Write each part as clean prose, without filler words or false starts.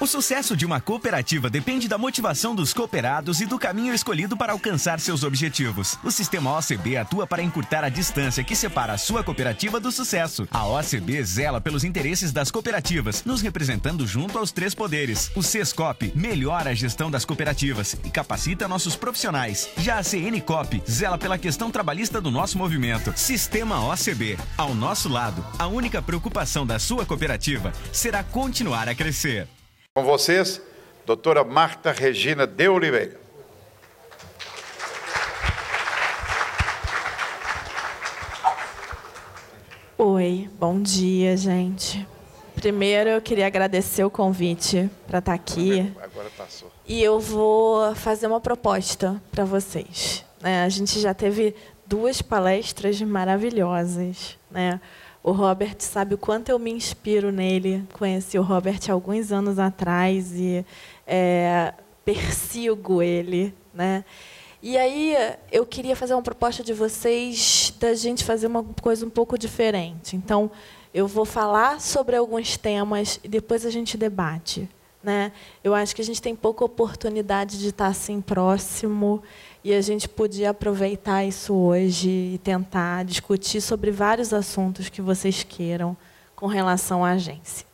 O sucesso de uma cooperativa depende da motivação dos cooperados e do caminho escolhido para alcançar seus objetivos. O sistema OCB atua para encurtar a distância que separa a sua cooperativa do sucesso. A OCB zela pelos interesses das cooperativas, nos representando junto aos três poderes. O Sescop melhora a gestão das cooperativas e capacita nossos profissionais. Já a CNCOP zela pela questão trabalhista do nosso movimento. Sistema OCB. Ao nosso lado, a única preocupação da sua cooperativa será continuar a crescer. Com vocês, doutora Marta Regina de Oliveira. Oi, bom dia, gente. Primeiro, eu queria agradecer o convite para estar aqui. Agora passou. E eu vou fazer uma proposta para vocês. A gente já teve 2 palestras maravilhosas, né? O Robert sabe o quanto eu me inspiro nele. Conheci o Robert há alguns anos atrás e persigo ele, né? E aí eu queria fazer uma proposta de vocês da gente fazer uma coisa um pouco diferente. Então, eu vou falar sobre alguns temas e depois a gente debate, né? Eu acho que a gente tem pouca oportunidade de estar assim próximo e a gente podia aproveitar isso hoje e tentar discutir sobre vários assuntos que vocês queiram com relação à agência.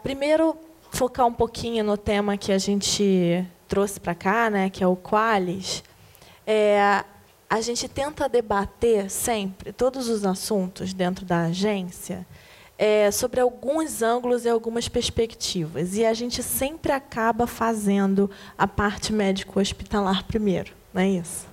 Primeiro, focar um pouquinho no tema que a gente trouxe para cá, né, que é o Qualis. A gente tenta debater sempre todos os assuntos dentro da agência sobre alguns ângulos e algumas perspectivas. E a gente sempre acaba fazendo a parte médico-hospitalar primeiro, não é isso?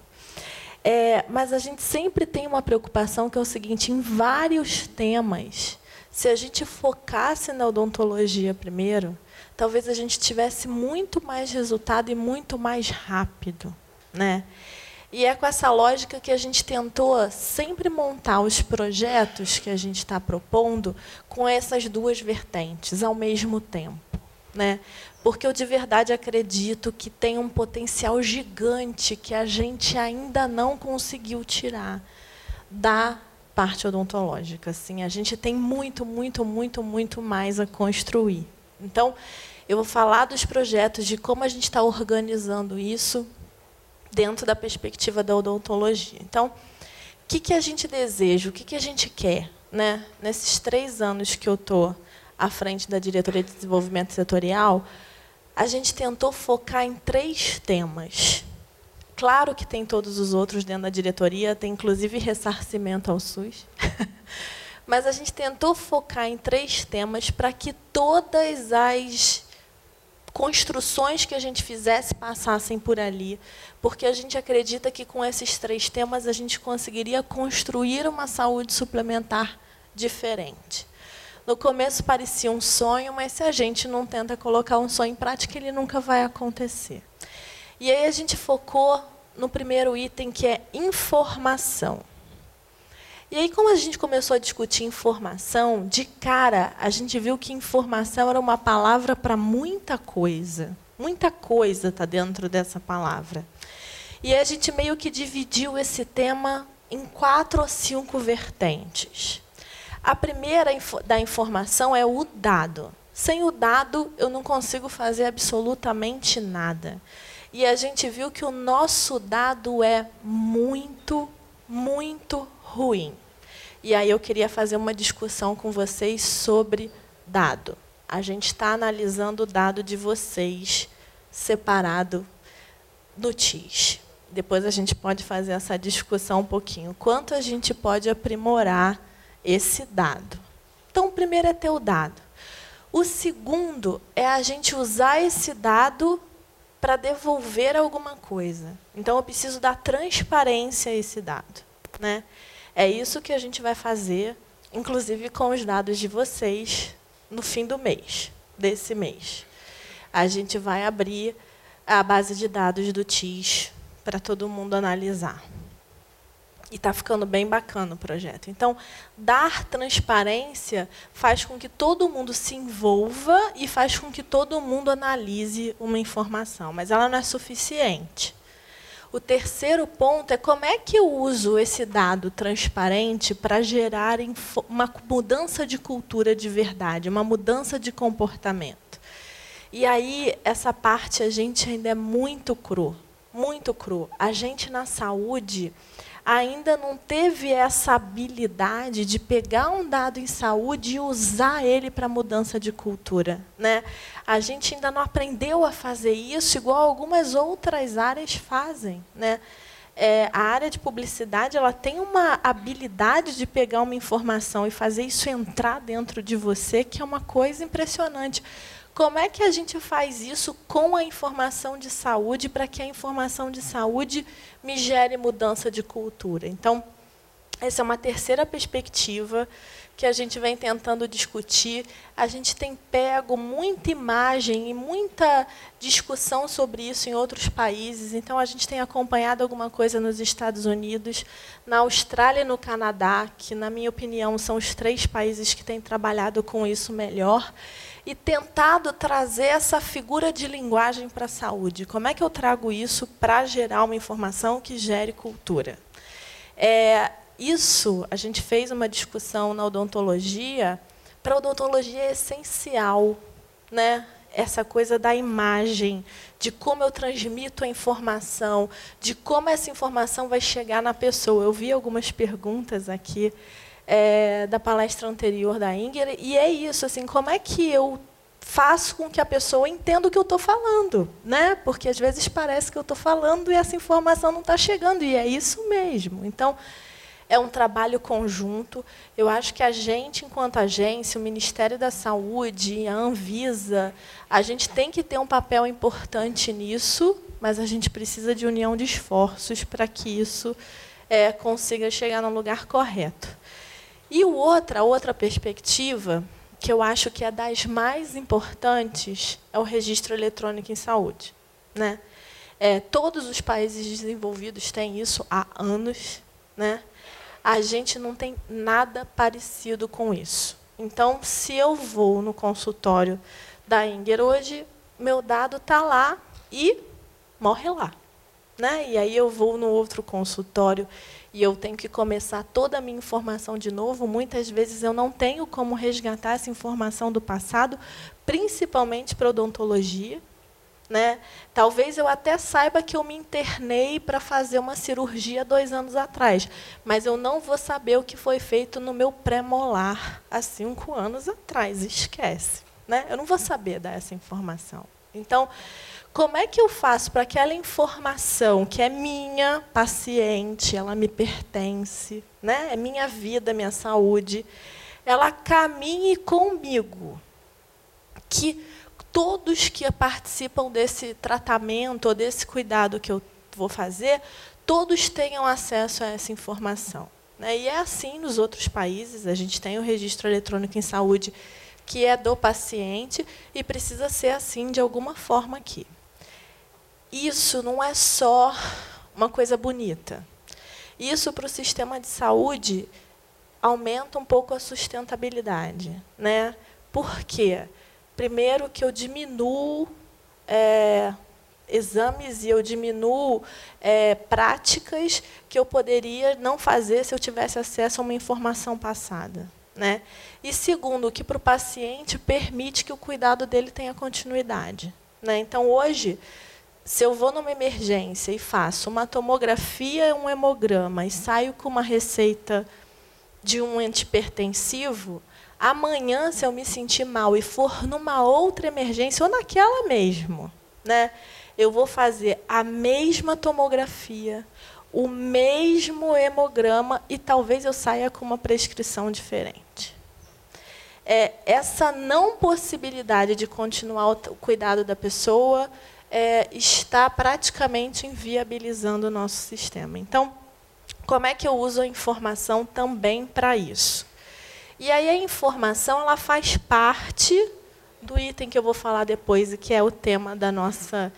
Mas a gente sempre tem uma preocupação que é o seguinte: em vários temas, se a gente focasse na odontologia primeiro, talvez a gente tivesse muito mais resultado e muito mais rápido, né? E é com essa lógica que a gente tentou sempre montar os projetos que a gente está propondo com essas 2 vertentes ao mesmo tempo, né? Porque eu de verdade acredito que tem um potencial gigante que a gente ainda não conseguiu tirar da parte odontológica. Assim, a gente tem muito, muito, muito, muito mais a construir. Então, eu vou falar dos projetos, de como a gente está organizando isso dentro da perspectiva da odontologia. Então, o que a gente deseja, o que a gente quer, né? Nesses 3 anos que eu estou à frente da Diretoria de Desenvolvimento Setorial, a gente tentou focar em 3 temas. Claro que tem todos os outros dentro da diretoria, tem inclusive ressarcimento ao SUS, mas a gente tentou focar em 3 temas para que todas as construções que a gente fizesse passassem por ali, porque a gente acredita que com esses 3 temas a gente conseguiria construir uma saúde suplementar diferente. No começo parecia um sonho, mas se a gente não tenta colocar um sonho em prática, ele nunca vai acontecer. E aí a gente focou no primeiro item, que é informação. E aí, como a gente começou a discutir informação, de cara, a gente viu que informação era uma palavra para muita coisa. Muita coisa está dentro dessa palavra. E a gente meio que dividiu esse tema em 4 ou 5 vertentes. A primeira da informação é o dado. Sem o dado, eu não consigo fazer absolutamente nada. E a gente viu que o nosso dado é muito, muito ruim. E aí eu queria fazer uma discussão com vocês sobre dado. A gente está analisando o dado de vocês separado do TIS. Depois a gente pode fazer essa discussão um pouquinho. Quanto a gente pode aprimorar esse dado? Então, o primeiro é ter o dado. O segundo é a gente usar esse dado para devolver alguma coisa. Então, eu preciso dar transparência a esse dado, né? É isso que a gente vai fazer, inclusive com os dados de vocês, no fim do mês, desse mês. A gente vai abrir a base de dados do TIS para todo mundo analisar. E está ficando bem bacana o projeto. Então, dar transparência faz com que todo mundo se envolva e faz com que todo mundo analise uma informação, mas ela não é suficiente. O terceiro ponto é como é que eu uso esse dado transparente para gerar uma mudança de cultura de verdade, uma mudança de comportamento. E aí, essa parte a gente ainda é muito cru, muito cru. A gente, na saúde, ainda não teve essa habilidade de pegar um dado em saúde e usar ele para mudança de cultura, né? A gente ainda não aprendeu a fazer isso igual algumas outras áreas fazem, né? A área de publicidade, ela tem uma habilidade de pegar uma informação e fazer isso entrar dentro de você, que é uma coisa impressionante. Como é que a gente faz isso com a informação de saúde para que a informação de saúde me gere mudança de cultura? Então, essa é uma terceira perspectiva que a gente vem tentando discutir. A gente tem pego muita imagem e muita discussão sobre isso em outros países. Então, a gente tem acompanhado alguma coisa nos Estados Unidos, na Austrália e no Canadá, que, na minha opinião, são os 3 países que têm trabalhado com isso melhor, e tentado trazer essa figura de linguagem para a saúde. Como é que eu trago isso para gerar uma informação que gere cultura? Isso, a gente fez uma discussão na odontologia. Para a odontologia é essencial, né? Essa coisa da imagem, de como eu transmito a informação, de como essa informação vai chegar na pessoa. Eu vi algumas perguntas aqui da palestra anterior da Inger, e é isso, assim, como é que eu faço com que a pessoa entenda o que eu estou falando, né? Porque às vezes parece que eu estou falando e essa informação não está chegando, e é isso mesmo. Então, é um trabalho conjunto. Eu acho que a gente, enquanto agência, o Ministério da Saúde, a Anvisa, a gente tem que ter um papel importante nisso, mas a gente precisa de união de esforços para que isso consiga chegar no lugar correto. E a outra perspectiva, que eu acho que é das mais importantes, é o registro eletrônico em saúde, né? Todos os países desenvolvidos têm isso há anos, né? A gente não tem nada parecido com isso. Então, se eu vou no consultório da Inger hoje, meu dado está lá e morre lá, né? E aí eu vou no outro consultório e eu tenho que começar toda a minha informação de novo. Muitas vezes eu não tenho como resgatar essa informação do passado, principalmente para odontologia, né? Talvez eu até saiba que eu me internei para fazer uma cirurgia 2 anos atrás, mas eu não vou saber o que foi feito no meu pré-molar há 5 anos atrás. Esquece, né? Eu não vou saber dar essa informação. Então, como é que eu faço para que aquela informação que é minha, paciente, ela me pertence, né? É minha vida, minha saúde, ela caminhe comigo? Que todos que participam desse tratamento ou desse cuidado que eu vou fazer, todos tenham acesso a essa informação, né? E é assim nos outros países. A gente tem o registro eletrônico em saúde, que é do paciente, e precisa ser assim de alguma forma aqui. Isso não é só uma coisa bonita. Isso, para o sistema de saúde, aumenta um pouco a sustentabilidade, né? Por quê? Primeiro, que eu diminuo exames e eu diminuo práticas que eu poderia não fazer se eu tivesse acesso a uma informação passada, né? E segundo, que para o paciente permite que o cuidado dele tenha continuidade, né? Então, hoje, se eu vou numa emergência e faço uma tomografia, um hemograma, e saio com uma receita de um antihipertensivo, amanhã, se eu me sentir mal e for numa outra emergência, ou naquela mesmo, né, eu vou fazer a mesma tomografia, o mesmo hemograma, e talvez eu saia com uma prescrição diferente. Essa não possibilidade de continuar o cuidado da pessoa está praticamente inviabilizando o nosso sistema. Então, como é que eu uso a informação também para isso? E aí a informação, ela faz parte do item que eu vou falar depois, e que é o tema da nossa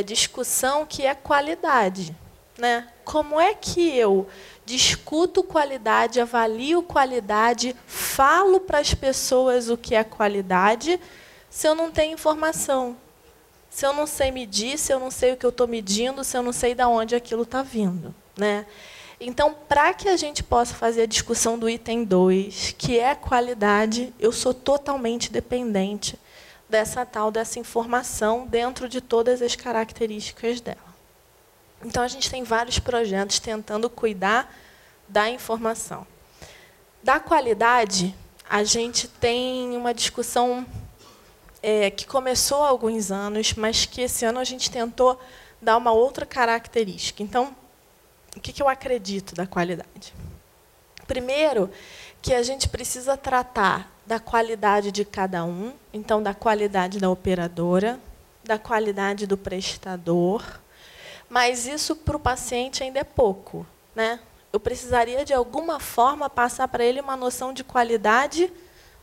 discussão, que é qualidade, né? Como é que eu discuto qualidade, avalio qualidade, falo para as pessoas o que é qualidade, se eu não tenho informação? Se eu não sei medir, se eu não sei o que eu estou medindo, se eu não sei de onde aquilo está vindo, né? Então, para que a gente possa fazer a discussão do item 2, que é qualidade, eu sou totalmente dependente dessa informação dentro de todas as características dela. Então, a gente tem vários projetos tentando cuidar da informação. Da qualidade, a gente tem uma discussão que começou há alguns anos, mas que esse ano a gente tentou dar uma outra característica. Então, o que eu acredito da qualidade? Primeiro, que a gente precisa tratar da qualidade de cada um, então, da qualidade da operadora, da qualidade do prestador, mas isso para o paciente ainda é pouco, né? Eu precisaria, de alguma forma, passar para ele uma noção de qualidade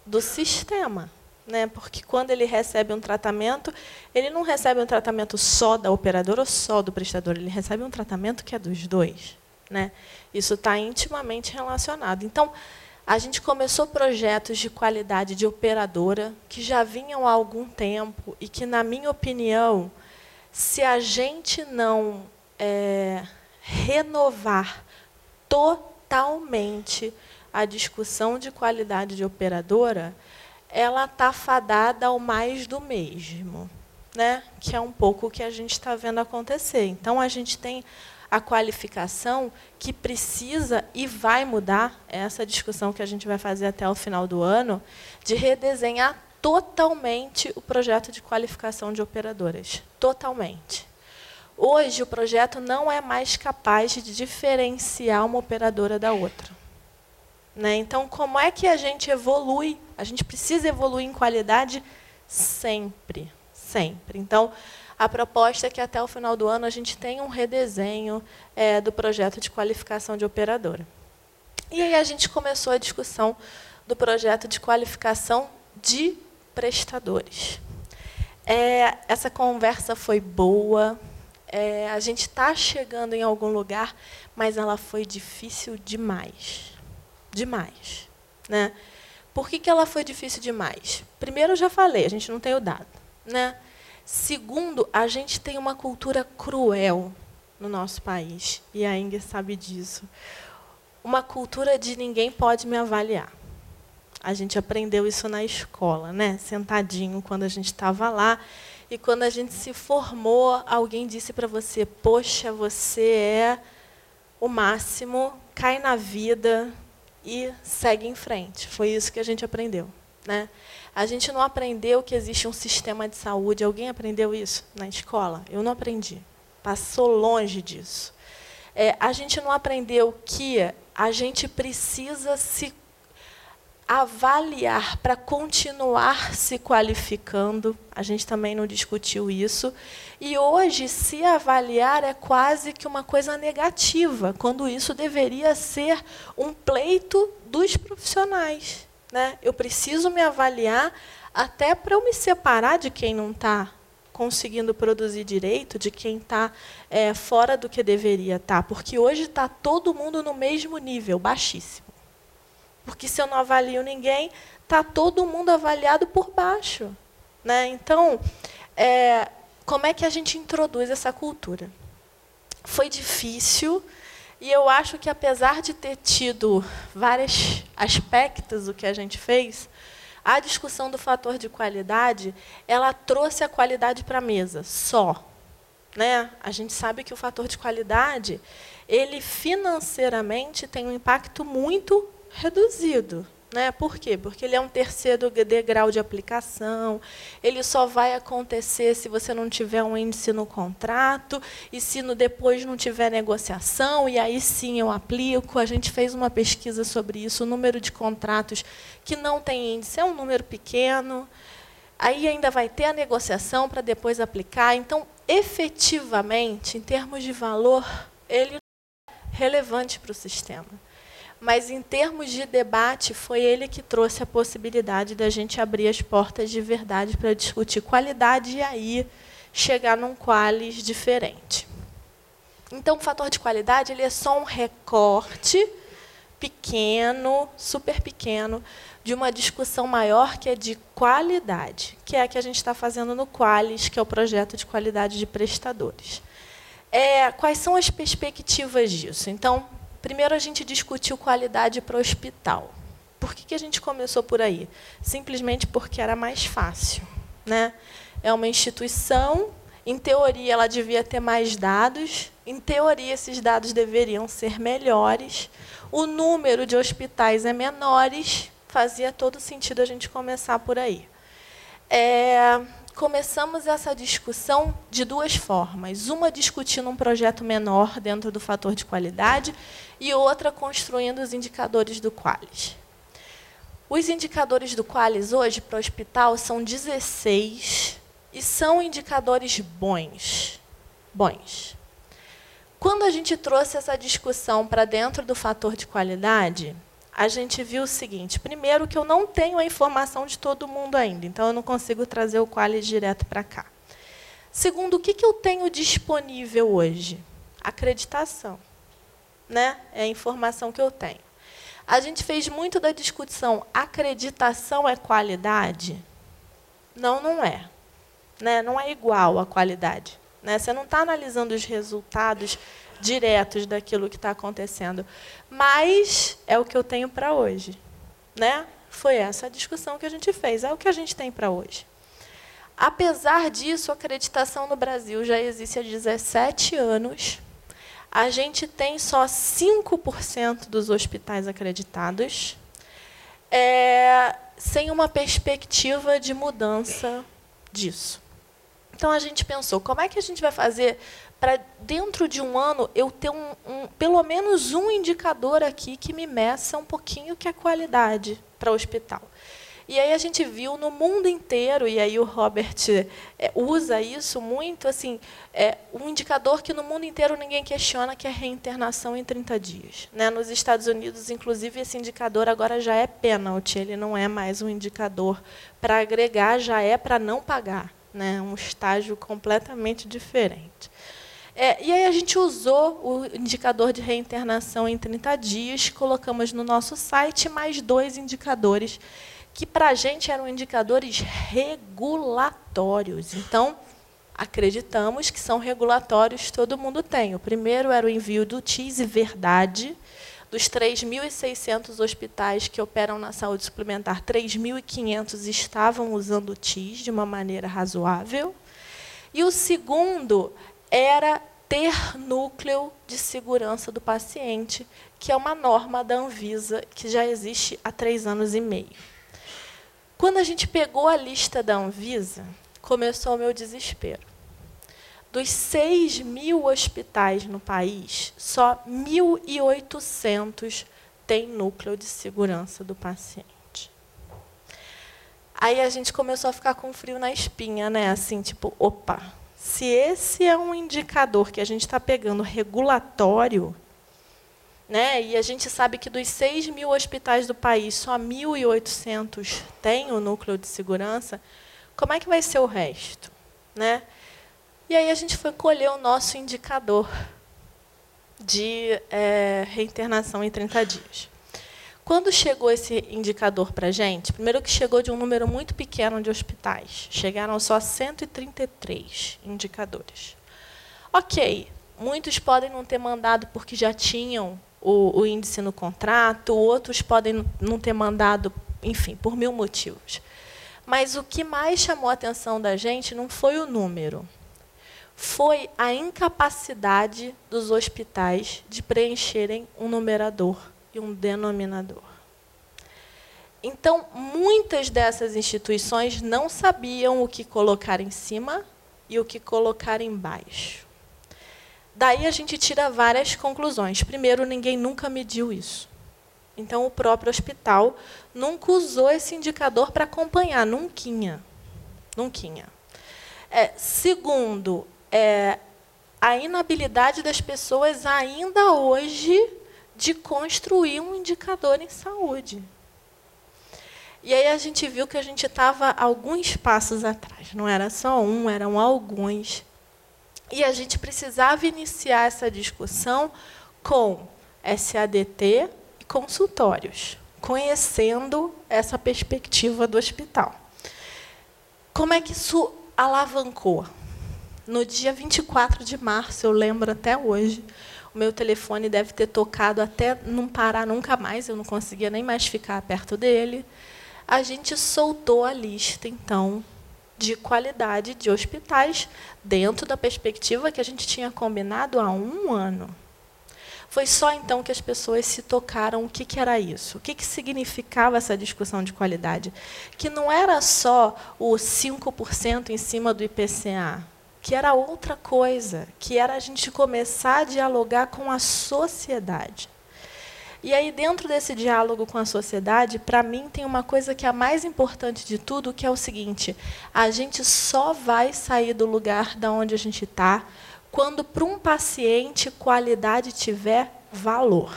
do sistema, né? Porque quando ele recebe um tratamento, ele não recebe um tratamento só da operadora ou só do prestador, ele recebe um tratamento que é dos dois, né? Isso está intimamente relacionado. Então, a gente começou projetos de qualidade de operadora que já vinham há algum tempo e que, na minha opinião, se a gente não renovar totalmente a discussão de qualidade de operadora, ela está fadada ao mais do mesmo, né? Que é um pouco o que a gente está vendo acontecer. Então, a gente tem a qualificação que precisa e vai mudar, essa discussão que a gente vai fazer até o final do ano, de redesenhar totalmente o projeto de qualificação de operadoras. Totalmente. Hoje, o projeto não é mais capaz de diferenciar uma operadora da outra, né? Então, como é que a gente evolui? A gente precisa evoluir em qualidade sempre, sempre. Então, a proposta é que, até o final do ano, a gente tenha um redesenho do projeto de qualificação de operadora. E aí a gente começou a discussão do projeto de qualificação de prestadores. Essa conversa foi boa, a gente está chegando em algum lugar, mas ela foi difícil demais. Demais, né? Por que ela foi difícil demais? Primeiro, eu já falei, a gente não tem o dado, né? Segundo, a gente tem uma cultura cruel no nosso país, e a Ingrid sabe disso. Uma cultura de ninguém pode me avaliar. A gente aprendeu isso na escola, né? Sentadinho, quando a gente estava lá. E quando a gente se formou, alguém disse para você, poxa, você é o máximo, cai na vida e segue em frente. Foi isso que a gente aprendeu, né? A gente não aprendeu que existe um sistema de saúde. Alguém aprendeu isso na escola? Eu não aprendi. Passou longe disso. A gente não aprendeu que a gente precisa se avaliar para continuar se qualificando. A gente também não discutiu isso. E hoje, se avaliar é quase que uma coisa negativa, quando isso deveria ser um pleito dos profissionais, né? Eu preciso me avaliar até para eu me separar de quem não está conseguindo produzir direito, de quem está fora do que deveria estar. Porque hoje está todo mundo no mesmo nível, baixíssimo. Porque, se eu não avalio ninguém, está todo mundo avaliado por baixo, né? Então, como é que a gente introduz essa cultura? Foi difícil. E eu acho que, apesar de ter tido vários aspectos do que a gente fez, a discussão do fator de qualidade, ela trouxe a qualidade para a mesa, só, né? A gente sabe que o fator de qualidade, ele financeiramente tem um impacto muito reduzido, né? Por quê? Porque ele é um terceiro degrau de aplicação, ele só vai acontecer se você não tiver um índice no contrato, e se depois não tiver negociação, e aí sim eu aplico. A gente fez uma pesquisa sobre isso, o número de contratos que não tem índice é um número pequeno, aí ainda vai ter a negociação para depois aplicar. Então, efetivamente, em termos de valor, ele é relevante para o sistema. Mas, em termos de debate, foi ele que trouxe a possibilidade da gente abrir as portas de verdade para discutir qualidade e aí chegar num qualis diferente. Então, o fator de qualidade ele é só um recorte pequeno, super pequeno, de uma discussão maior que é de qualidade, que é a que a gente está fazendo no qualis, que é o projeto de qualidade de prestadores. Quais são as perspectivas disso? Então, primeiro, a gente discutiu qualidade para o hospital. Por que a gente começou por aí? Simplesmente porque era mais fácil, né? É uma instituição, em teoria ela devia ter mais dados, em teoria esses dados deveriam ser melhores, o número de hospitais é menores, fazia todo sentido a gente começar por aí. Começamos essa discussão de duas formas. Uma discutindo um projeto menor dentro do fator de qualidade e outra construindo os indicadores do Qualis. Os indicadores do Qualis hoje para o hospital são 16 e são indicadores bons. Quando a gente trouxe essa discussão para dentro do fator de qualidade, a gente viu o seguinte: primeiro, que eu não tenho a informação de todo mundo ainda, então eu não consigo trazer o Qualis direto para cá. Segundo, o que eu tenho disponível hoje? Acreditação, né? É a informação que eu tenho. A gente fez muito da discussão, acreditação é qualidade? Não, não é. Né? Não é igual à qualidade. Né? Você não está analisando os resultados diretos daquilo que está acontecendo. Mas é o que eu tenho para hoje. Né? Foi essa a discussão que a gente fez. É o que a gente tem para hoje. Apesar disso, a acreditação no Brasil já existe há 17 anos. A gente tem só 5% dos hospitais acreditados, sem uma perspectiva de mudança disso. Então, a gente pensou, como é que a gente vai fazer para, dentro de um ano, eu ter pelo menos um indicador aqui que me meça um pouquinho que é qualidade para o hospital. E aí a gente viu no mundo inteiro, e aí o Robert usa isso muito, assim, um indicador que no mundo inteiro ninguém questiona, que é a reinternação em 30 dias. Né? Nos Estados Unidos, inclusive, esse indicador agora já é penalty, ele não é mais um indicador para agregar, já é para não pagar. Né? Um estágio completamente diferente. E aí a gente usou o indicador de reinternação em 30 dias, colocamos no nosso site mais 2 indicadores, que para a gente eram indicadores regulatórios. Então, acreditamos que são regulatórios, todo mundo tem. O primeiro era o envio do TIS e verdade. Dos 3.600 hospitais que operam na saúde suplementar, 3.500 estavam usando o TIS de uma maneira razoável. E o segundo era ter núcleo de segurança do paciente, que é uma norma da Anvisa, que já existe há 3 anos e meio. Quando a gente pegou a lista da Anvisa, começou o meu desespero. Dos 6.000 hospitais no país, só 1.800 têm núcleo de segurança do paciente. Aí a gente começou a ficar com frio na espinha, né? Assim, tipo, opa, se esse é um indicador que a gente está pegando regulatório, né? E a gente sabe que dos 6.000 hospitais do país, só 1.800 têm o núcleo de segurança, como é que vai ser o resto? Né? E aí a gente foi colher o nosso indicador de reinternação em 30 dias. Quando chegou esse indicador para a gente, primeiro que chegou de um número muito pequeno de hospitais, chegaram só 133 indicadores. Ok, muitos podem não ter mandado porque já tinham o índice no contrato, outros podem não ter mandado, enfim, por 1000 motivos. Mas o que mais chamou a atenção da gente não foi o número, foi a incapacidade dos hospitais de preencherem um numerador e um denominador. Então, muitas dessas instituições não sabiam o que colocar em cima e o que colocar embaixo. Daí a gente tira várias conclusões. Primeiro, ninguém nunca mediu isso. Então, o próprio hospital nunca usou esse indicador para acompanhar, nunca. Segundo, a inabilidade das pessoas ainda hoje de construir um indicador em saúde. E aí a gente viu que a gente estava alguns passos atrás. Não era só um, eram alguns. E a gente precisava iniciar essa discussão com SADT e consultórios, conhecendo essa perspectiva do hospital. Como é que isso alavancou? No dia 24 de março, eu lembro até hoje, o meu telefone deve ter tocado até não parar nunca mais, eu não conseguia nem mais ficar perto dele. A gente soltou a lista, então, de qualidade de hospitais dentro da perspectiva que a gente tinha combinado há 1 ano. Foi só então que as pessoas se tocaram o que era isso, o que significava essa discussão de qualidade, que não era só o 5% em cima do IPCA, que era outra coisa, que era a gente começar a dialogar com a sociedade. E aí, dentro desse diálogo com a sociedade, para mim, tem uma coisa que é a mais importante de tudo, que é o seguinte: a gente só vai sair do lugar da onde a gente está quando, para um paciente, qualidade tiver valor.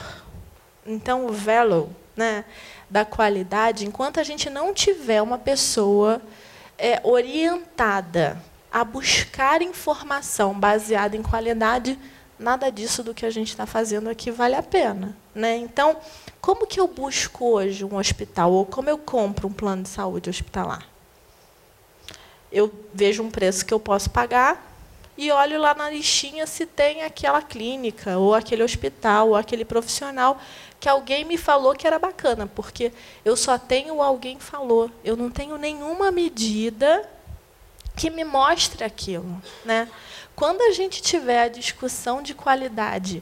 Então, o value, né, da qualidade, enquanto a gente não tiver uma pessoa orientada a buscar informação baseada em qualidade, nada disso do que a gente está fazendo aqui vale a pena, né? Então, como que eu busco hoje um hospital? Ou como eu compro um plano de saúde hospitalar? Eu vejo um preço que eu posso pagar e olho lá na listinha se tem aquela clínica, ou aquele hospital, ou aquele profissional que alguém me falou que era bacana, porque eu só tenho o alguém falou. Eu não tenho nenhuma medida que me mostre aquilo, né? Quando a gente tiver a discussão de qualidade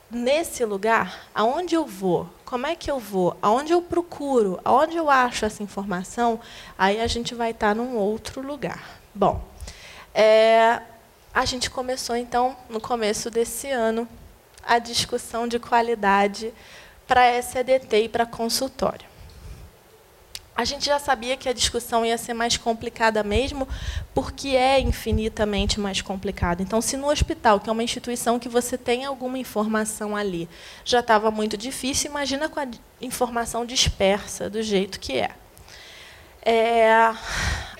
nesse lugar, aonde eu vou, como é que eu vou, aonde eu procuro, aonde eu acho essa informação, aí a gente vai estar num outro lugar. Bom, a gente começou, então, no começo desse ano, a discussão de qualidade para SEDT e para consultório. A gente já sabia que a discussão ia ser mais complicada mesmo, porque é infinitamente mais complicada. Então, se no hospital, que é uma instituição que você tem alguma informação ali, já estava muito difícil, imagina com a informação dispersa, do jeito que é.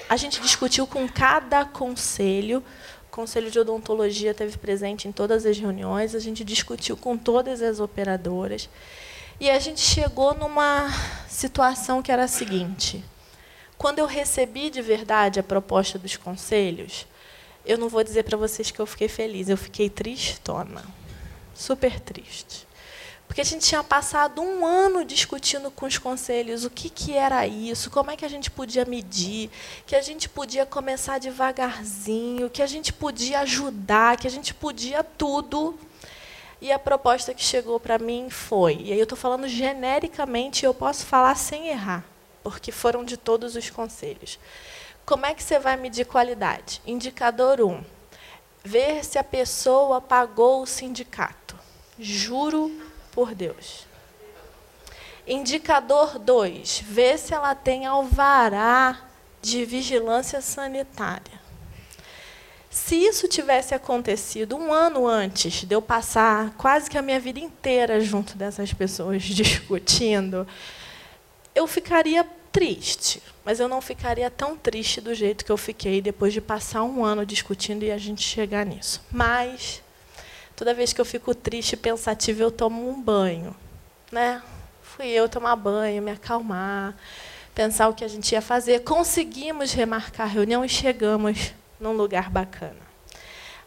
A gente discutiu com cada conselho. O Conselho de Odontologia esteve presente em todas as reuniões, a gente discutiu com todas as operadoras. E a gente chegou numa situação que era a seguinte: quando eu recebi de verdade a proposta dos conselhos, eu não vou dizer para vocês que eu fiquei feliz, eu fiquei tristona, super triste. Porque a gente tinha passado 1 ano discutindo com os conselhos o que era isso, como é que a gente podia medir, que a gente podia começar devagarzinho, que a gente podia ajudar, que a gente podia tudo. E a proposta que chegou para mim foi, e aí eu estou falando genericamente, eu posso falar sem errar, porque foram de todos os conselhos. Como é que você vai medir qualidade? Indicador 1, ver se a pessoa pagou o sindicato. Juro por Deus. Indicador 2, ver se ela tem alvará de vigilância sanitária. Se isso tivesse acontecido 1 ano antes de eu passar quase que a minha vida inteira junto dessas pessoas discutindo, eu ficaria triste, mas eu não ficaria tão triste do jeito que eu fiquei depois de passar 1 ano discutindo e a gente chegar nisso. Mas, toda vez que eu fico triste e pensativa, eu tomo um banho, né? Fui eu tomar banho, me acalmar, pensar o que a gente ia fazer. Conseguimos remarcar a reunião e chegamos num lugar bacana.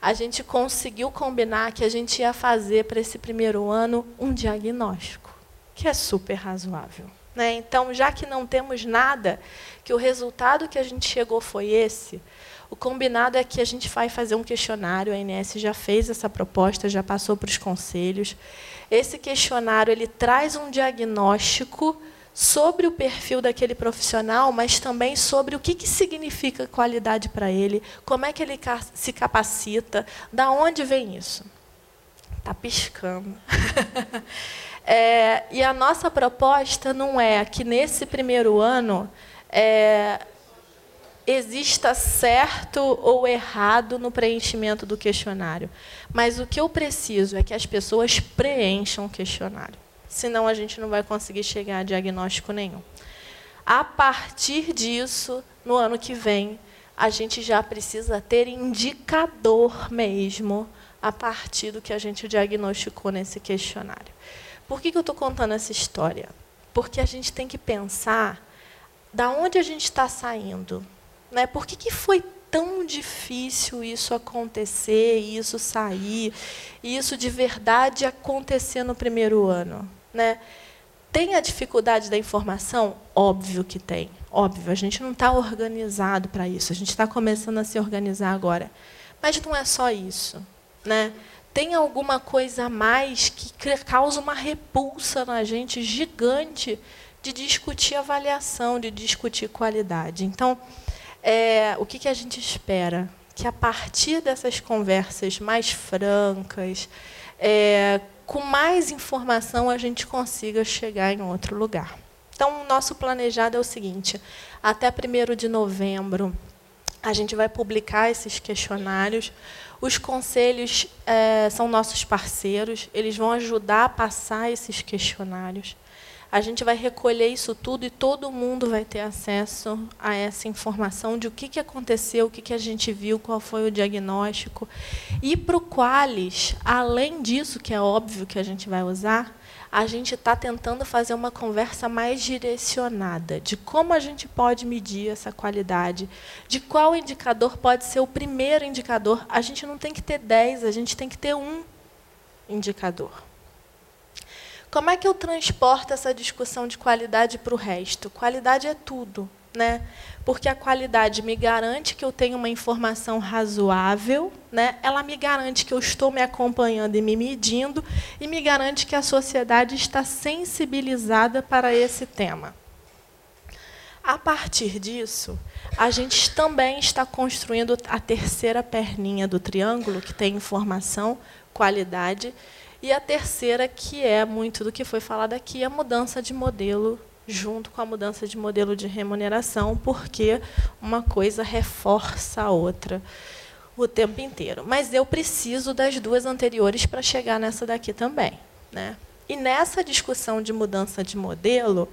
A gente conseguiu combinar que a gente ia fazer, para esse primeiro ano, um diagnóstico, que é super razoável, né? Então, já que não temos nada, que o resultado que a gente chegou foi esse, o combinado é que a gente vai fazer um questionário, a ANS já fez essa proposta, já passou para os conselhos. Esse questionário ele traz um diagnóstico sobre o perfil daquele profissional, mas também sobre o que significa qualidade para ele, como é que ele se capacita, da onde vem isso. Está piscando. E a nossa proposta não é que, nesse primeiro ano, exista certo ou errado no preenchimento do questionário. Mas o que eu preciso é que as pessoas preencham o questionário. Senão a gente não vai conseguir chegar a diagnóstico nenhum. A partir disso, no ano que vem, a gente já precisa ter indicador mesmo, a partir do que a gente diagnosticou nesse questionário. Por que eu estou contando essa história? Porque a gente tem que pensar da onde a gente está saindo, né? Por que foi tão difícil isso acontecer, isso sair, e isso de verdade acontecer no primeiro ano, né? Tem a dificuldade da informação? Óbvio que tem. óbvio, a gente não está organizado para isso, a gente está começando a se organizar agora. Mas não é só isso, né? Tem alguma coisa a mais que causa uma repulsa na gente gigante de discutir avaliação, de discutir qualidade. Então, o que a gente espera? Que, a partir dessas conversas mais francas, com mais informação, a gente consiga chegar em outro lugar. Então, o nosso planejado é o seguinte: até 1º de novembro, a gente vai publicar esses questionários. Os conselhos são nossos parceiros, eles vão ajudar a passar esses questionários. A gente vai recolher isso tudo e todo mundo vai ter acesso a essa informação de o que aconteceu, o que a gente viu, qual foi o diagnóstico. E para o Qualis, além disso, que é óbvio que a gente vai usar, a gente está tentando fazer uma conversa mais direcionada de como a gente pode medir essa qualidade, de qual indicador pode ser o primeiro indicador. A gente não tem que ter 10, a gente tem que ter um indicador. Como é que eu transporto essa discussão de qualidade para o resto? Qualidade é tudo, né? Porque a qualidade me garante que eu tenho uma informação razoável, né? Ela me garante que eu estou me acompanhando e me medindo, e me garante que a sociedade está sensibilizada para esse tema. A partir disso, a gente também está construindo a terceira perninha do triângulo, que tem informação, qualidade, e a terceira, que é muito do que foi falado aqui, a mudança de modelo, junto com a mudança de modelo de remuneração, porque uma coisa reforça a outra o tempo inteiro. Mas eu preciso das duas anteriores para chegar nessa daqui também, né? E nessa discussão de mudança de modelo,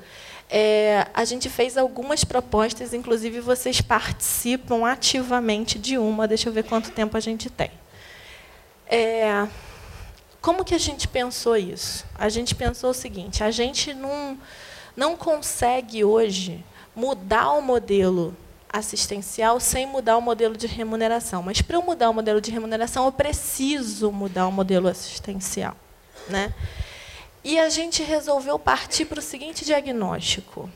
a gente fez algumas propostas, inclusive vocês participam ativamente de uma. Deixa eu ver quanto tempo a gente tem. Como que a gente pensou isso? A gente pensou o seguinte: a gente não consegue hoje mudar o modelo assistencial sem mudar o modelo de remuneração. Mas, para eu mudar o modelo de remuneração, eu preciso mudar o modelo assistencial, né? E a gente resolveu partir para o seguinte diagnóstico.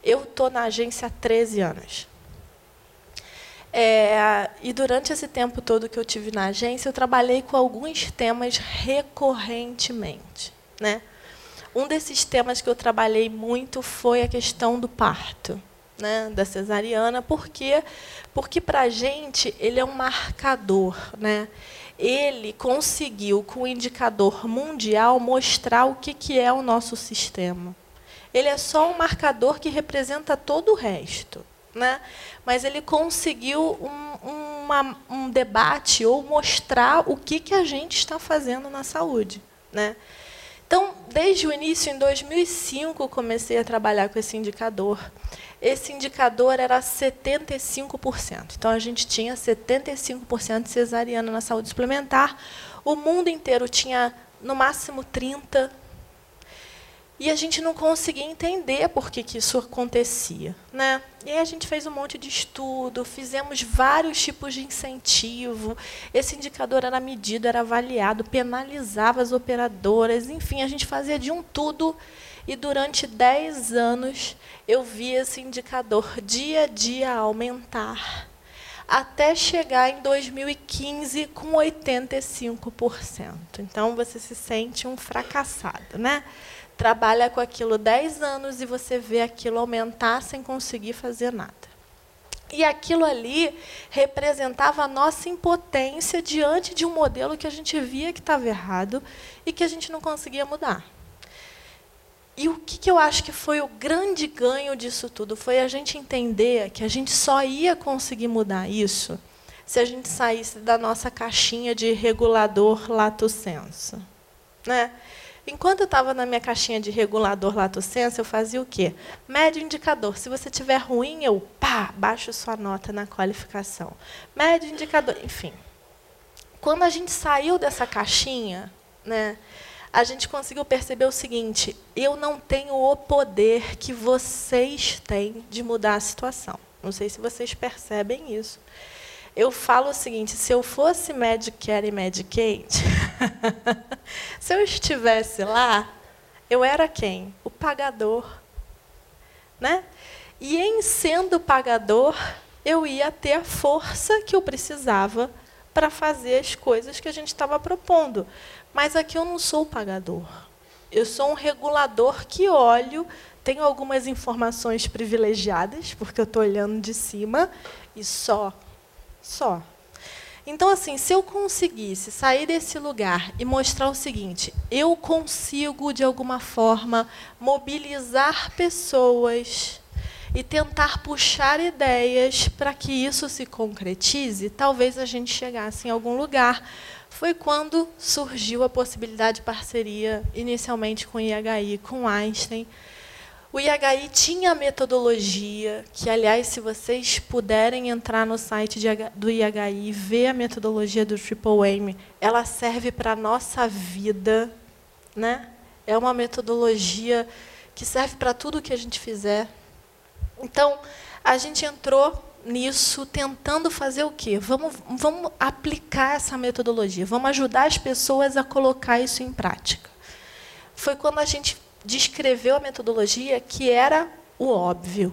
Eu estou na agência há 13 anos. E, durante esse tempo todo que eu tive na agência, eu trabalhei com alguns temas recorrentemente, né? Um desses temas que eu trabalhei muito foi a questão do parto, né, da cesariana. Por quê? Porque, para a gente, ele é um marcador, né? Ele conseguiu, com o indicador mundial, mostrar o que é o nosso sistema. Ele é só um marcador que representa todo o resto, né? Mas ele conseguiu um debate ou mostrar o que a gente está fazendo na saúde, né? Então, desde o início, em 2005, eu comecei a trabalhar com esse indicador. Esse indicador era 75%. Então, a gente tinha 75% de cesariana na saúde suplementar. O mundo inteiro tinha, no máximo, 30%. E a gente não conseguia entender por que isso acontecia, né? E aí a gente fez um monte de estudo, fizemos vários tipos de incentivo. Esse indicador era medido, era avaliado, penalizava as operadoras, enfim, a gente fazia de um tudo. E durante 10 anos eu vi esse indicador dia a dia aumentar, até chegar em 2015 com 85%. Então, você se sente um fracassado, né? Trabalha com aquilo 10 anos e você vê aquilo aumentar sem conseguir fazer nada. E aquilo ali representava a nossa impotência diante de um modelo que a gente via que estava errado e que a gente não conseguia mudar. E o que eu acho que foi o grande ganho disso tudo? Foi a gente entender que a gente só ia conseguir mudar isso se a gente saísse da nossa caixinha de regulador lato sensu, né? Enquanto eu estava na minha caixinha de regulador lato sensu, eu fazia o quê? Médio indicador. Se você tiver ruim, eu baixo sua nota na qualificação. Médio indicador, enfim. Quando a gente saiu dessa caixinha, né, a gente conseguiu perceber o seguinte: eu não tenho o poder que vocês têm de mudar a situação. Não sei se vocês percebem isso. Eu falo o seguinte: se eu fosse Medicare e Medicaid, se eu estivesse lá, eu era quem? O pagador, né? E, em sendo pagador, eu ia ter a força que eu precisava para fazer as coisas que a gente estava propondo. Mas aqui eu não sou o pagador. Eu sou um regulador que olho, tenho algumas informações privilegiadas, porque eu estou olhando de cima, e só. Então, assim, se eu conseguisse sair desse lugar e mostrar o seguinte, eu consigo, de alguma forma, mobilizar pessoas e tentar puxar ideias para que isso se concretize, talvez a gente chegasse em algum lugar. Foi quando surgiu a possibilidade de parceria, inicialmente com o IHI, com Einstein. O IHI tinha a metodologia, que, aliás, se vocês puderem entrar no site do IHI e ver a metodologia do Triple Aim, ela serve para a nossa vida, né? É uma metodologia que serve para tudo que a gente fizer. Então, a gente entrou nisso tentando fazer o quê? Vamos aplicar essa metodologia, vamos ajudar as pessoas a colocar isso em prática. Foi quando a gente descreveu a metodologia, que era o óbvio.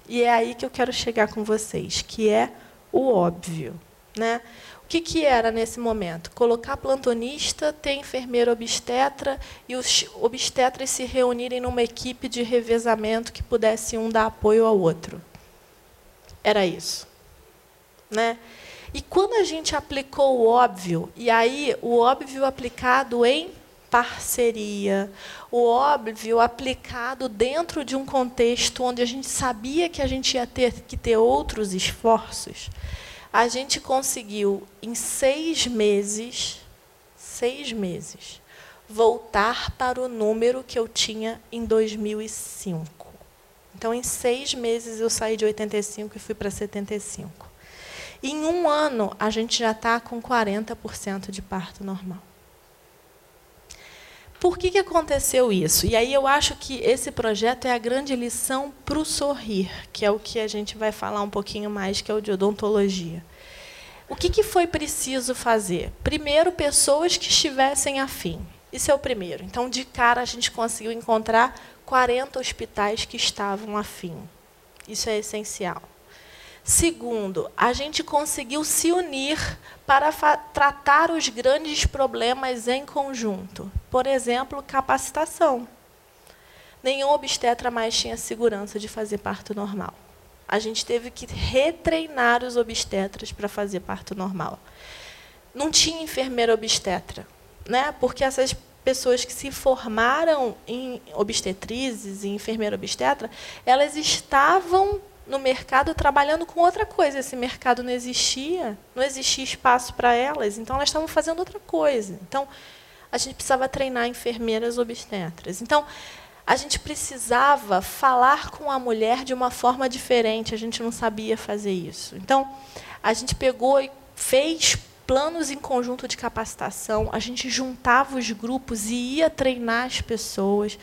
E é aí que eu quero chegar com vocês, que é o óbvio, né? O que era nesse momento? Colocar plantonista, ter enfermeiro obstetra e os obstetras se reunirem numa equipe de revezamento que pudesse um dar apoio ao outro. Era isso, né? E quando a gente aplicou o óbvio, e aí o óbvio aplicado em parceria, o óbvio aplicado dentro de um contexto onde a gente sabia que a gente ia ter que ter outros esforços, a gente conseguiu, em 6 meses, voltar para o número que eu tinha em 2005. Então, em 6 meses, eu saí de 85 e fui para 75. Em 1 ano, a gente já está com 40% de parto normal. Por que aconteceu isso? E aí eu acho que esse projeto é a grande lição para o Sorrir, que é o que a gente vai falar um pouquinho mais, que é o de odontologia. O que foi preciso fazer? Primeiro, pessoas que estivessem afim. Isso é o primeiro. Então, de cara, a gente conseguiu encontrar 40 hospitais que estavam afim. Isso é essencial. Segundo, a gente conseguiu se unir para tratar os grandes problemas em conjunto. Por exemplo, capacitação. Nenhum obstetra mais tinha segurança de fazer parto normal. A gente teve que retreinar os obstetras para fazer parto normal. Não tinha enfermeira obstetra, né? Porque essas pessoas que se formaram em obstetrizes e enfermeira obstetra, elas estavam no mercado trabalhando com outra coisa. Esse mercado não existia espaço para elas, então elas estavam fazendo outra coisa. Então, a gente precisava treinar enfermeiras obstetras. Então, a gente precisava falar com a mulher de uma forma diferente, a gente não sabia fazer isso. Então, a gente pegou e fez planos em conjunto de capacitação, a gente juntava os grupos e ia treinar as pessoas.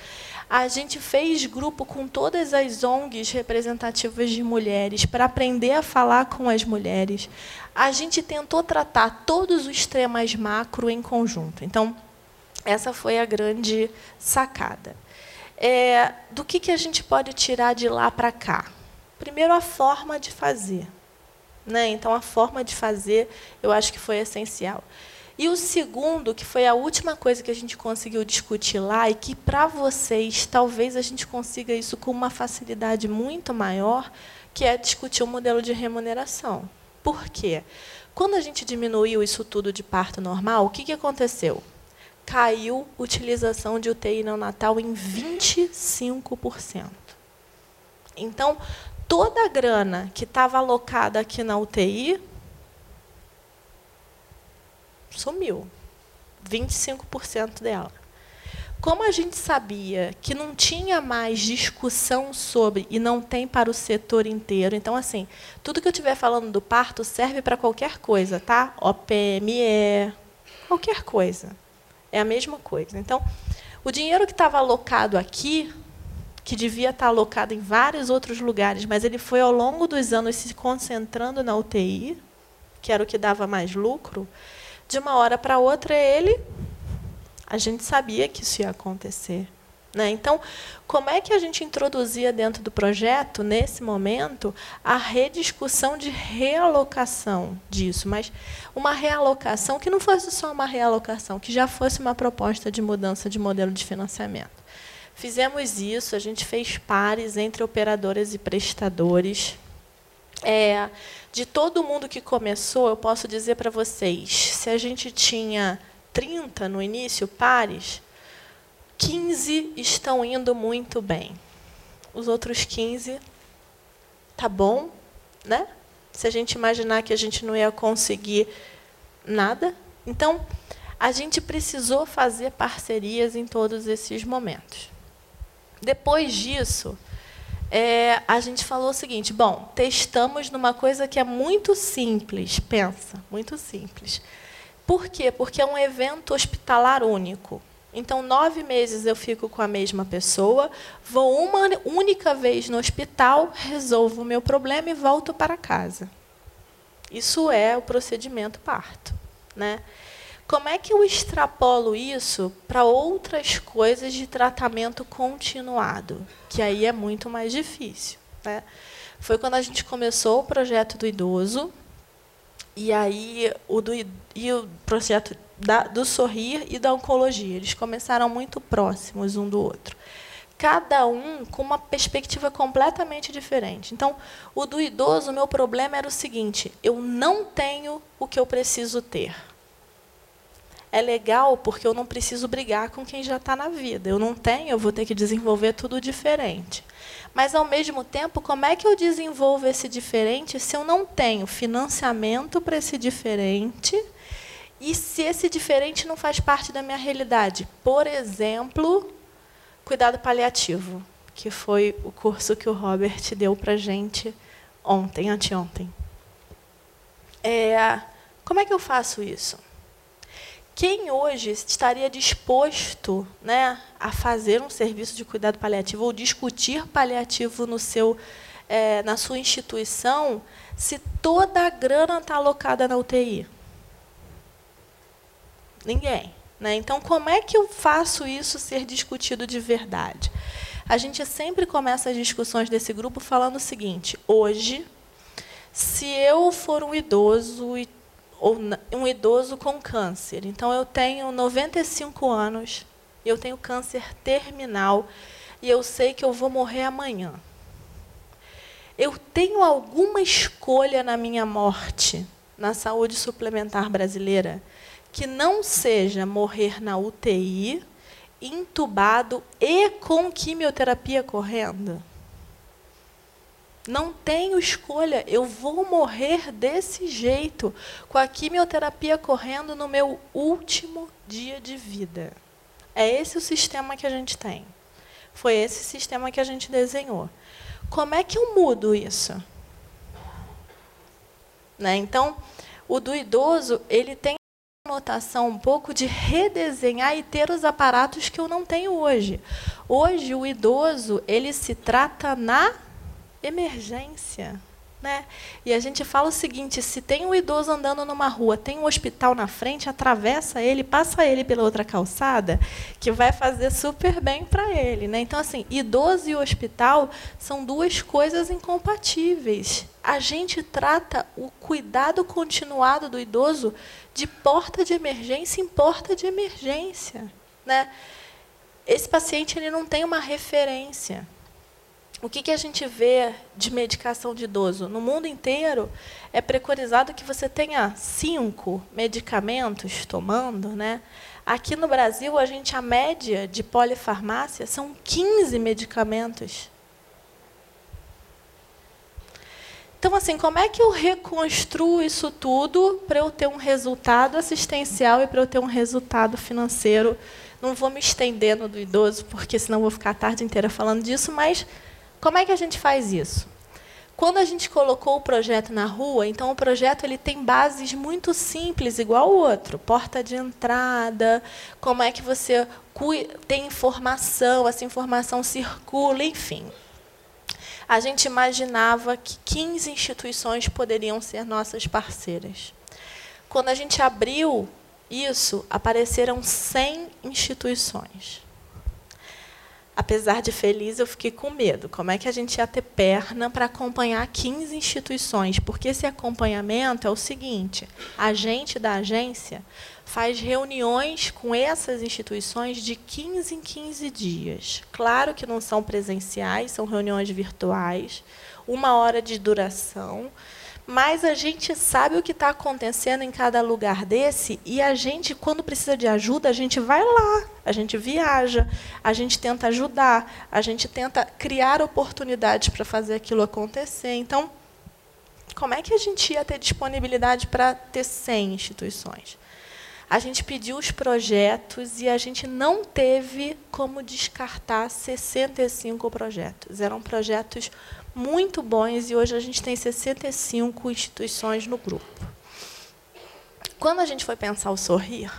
A gente fez grupo com todas as ONGs representativas de mulheres para aprender a falar com as mulheres. A gente tentou tratar todos os temas macro em conjunto. Então, essa foi a grande sacada. Do que a gente pode tirar de lá para cá? Primeiro, a forma de fazer. Né? Então, a forma de fazer, eu acho que foi essencial. E o segundo, que foi a última coisa que a gente conseguiu discutir lá, e que, para vocês, talvez a gente consiga isso com uma facilidade muito maior, que é discutir o modelo de remuneração. Por quê? Quando a gente diminuiu isso tudo de parto normal, o que aconteceu? Caiu a utilização de UTI neonatal em 25%. Então, toda a grana que estava alocada aqui na UTI sumiu. 25% dela. Como a gente sabia que não tinha mais discussão sobre, e não tem para o setor inteiro, então, assim, tudo que eu estiver falando do parto serve para qualquer coisa, tá? OPME, qualquer coisa. É a mesma coisa. Então, o dinheiro que estava alocado aqui, que devia estar alocado em vários outros lugares, mas ele foi, ao longo dos anos, se concentrando na UTI, que era o que dava mais lucro, de uma hora para outra, a gente sabia que isso ia acontecer. né? Então, como é que a gente introduzia dentro do projeto, nesse momento, a rediscussão de realocação disso, mas uma realocação que não fosse só uma realocação, que já fosse uma proposta de mudança de modelo de financiamento. Fizemos isso, a gente fez pares entre operadoras e prestadores. De todo mundo que começou, eu posso dizer para vocês, se a gente tinha 30 no início, pares, 15 estão indo muito bem. Os outros 15, tá bom, né? Se a gente imaginar que a gente não ia conseguir nada. Então, a gente precisou fazer parcerias em todos esses momentos. Depois disso, a gente falou o seguinte, bom, testamos numa coisa que é muito simples, pensa, muito simples. Por quê? Porque é um evento hospitalar único. Então, 9 meses eu fico com a mesma pessoa, vou uma única vez no hospital, resolvo o meu problema e volto para casa. Isso é o procedimento parto, né? Como é que eu extrapolo isso para outras coisas de tratamento continuado? Que aí é muito mais difícil, né? Foi quando a gente começou o projeto do idoso, e aí o projeto do Sorrir e da Oncologia. Eles começaram muito próximos um do outro. Cada um com uma perspectiva completamente diferente. Então, o do idoso, o meu problema era o seguinte, eu não tenho o que eu preciso ter. É legal porque eu não preciso brigar com quem já está na vida. Eu não tenho, eu vou ter que desenvolver tudo diferente. Mas, ao mesmo tempo, como é que eu desenvolvo esse diferente se eu não tenho financiamento para esse diferente e se esse diferente não faz parte da minha realidade? Por exemplo, cuidado paliativo, que foi o curso que o Robert deu para a gente anteontem. Como é que eu faço isso? Quem hoje estaria disposto, né, a fazer um serviço de cuidado paliativo ou discutir paliativo na sua instituição, se toda a grana está alocada na UTI? Ninguém, né? Então, como é que eu faço isso ser discutido de verdade? A gente sempre começa as discussões desse grupo falando o seguinte, hoje, se eu for um idoso ou um idoso com câncer. Então, eu tenho 95 anos, eu tenho câncer terminal, e eu sei que eu vou morrer amanhã. Eu tenho alguma escolha na minha morte, na saúde suplementar brasileira, que não seja morrer na UTI, entubado e com quimioterapia correndo? Não tenho escolha, eu vou morrer desse jeito, com a quimioterapia correndo no meu último dia de vida. É esse o sistema que a gente tem. Foi esse sistema que a gente desenhou. Como é que eu mudo isso? Né? Então, o do idoso, ele tem a conotação um pouco de redesenhar e ter os aparatos que eu não tenho hoje. Hoje, o idoso, ele se trata na emergência, né? E a gente fala o seguinte, se tem um idoso andando numa rua, tem um hospital na frente, atravessa ele, passa ele pela outra calçada, que vai fazer super bem para ele, né? Então, assim, idoso e hospital são duas coisas incompatíveis. A gente trata o cuidado continuado do idoso de porta de emergência em porta de emergência, né? Esse paciente ele não tem uma referência. O que a gente vê de medicação de idoso? No mundo inteiro, é preconizado que você tenha 5 medicamentos tomando, né? Aqui no Brasil, a média de polifarmácia são 15 medicamentos. Então, assim, como é que eu reconstruo isso tudo para eu ter um resultado assistencial e para eu ter um resultado financeiro? Não vou me estender no do idoso, porque senão vou ficar a tarde inteira falando disso, mas como é que a gente faz isso? Quando a gente colocou o projeto na rua, então o projeto ele tem bases muito simples, igual o outro. Porta de entrada, como é que você tem informação, essa informação circula, enfim. A gente imaginava que 15 instituições poderiam ser nossas parceiras. Quando a gente abriu isso, apareceram 100 instituições. apesar de feliz, eu fiquei com medo. Como é que a gente ia ter perna para acompanhar 15 instituições? Porque esse acompanhamento é o seguinte, a gente da agência faz reuniões com essas instituições de 15 em 15 dias. Claro que não são presenciais, são reuniões virtuais, 1 hora de duração, mas a gente sabe o que está acontecendo em cada lugar desse e a gente, quando precisa de ajuda, a gente vai lá, a gente viaja, a gente tenta ajudar, a gente tenta criar oportunidades para fazer aquilo acontecer. Então, como é que a gente ia ter disponibilidade para ter 100 instituições? A gente pediu os projetos e a gente não teve como descartar 65 projetos. Eram projetos muito bons e hoje a gente tem 65 instituições no grupo. Quando a gente foi pensar o Sorrir,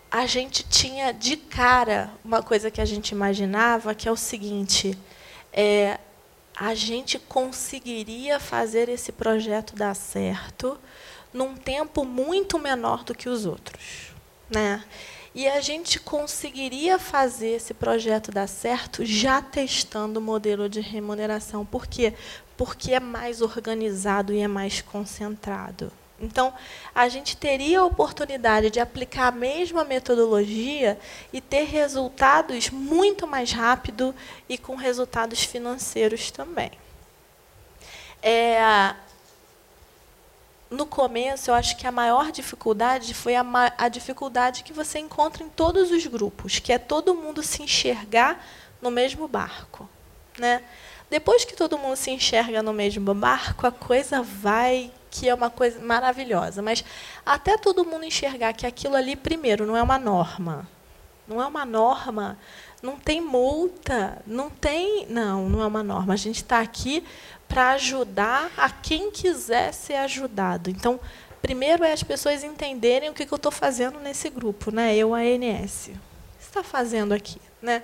a gente tinha de cara uma coisa que a gente imaginava, que é o seguinte, a gente conseguiria fazer esse projeto dar certo num tempo muito menor do que os outros, né? E a gente conseguiria fazer esse projeto dar certo já testando o modelo de remuneração. Por quê? Porque é mais organizado e é mais concentrado. Então, a gente teria a oportunidade de aplicar a mesma metodologia e ter resultados muito mais rápido e com resultados financeiros também. No começo, eu acho que a maior dificuldade foi a dificuldade que você encontra em todos os grupos, que é todo mundo se enxergar no mesmo barco, né? Depois que todo mundo se enxerga no mesmo barco, a coisa vai, que é uma coisa maravilhosa. Mas até todo mundo enxergar que aquilo ali, primeiro, não é uma norma. Não é uma norma, não tem multa, não é uma norma. A gente está aqui para ajudar a quem quiser ser ajudado. Então, primeiro é as pessoas entenderem o que eu estou fazendo nesse grupo, né? Eu, a ANS. O que você está fazendo aqui, né?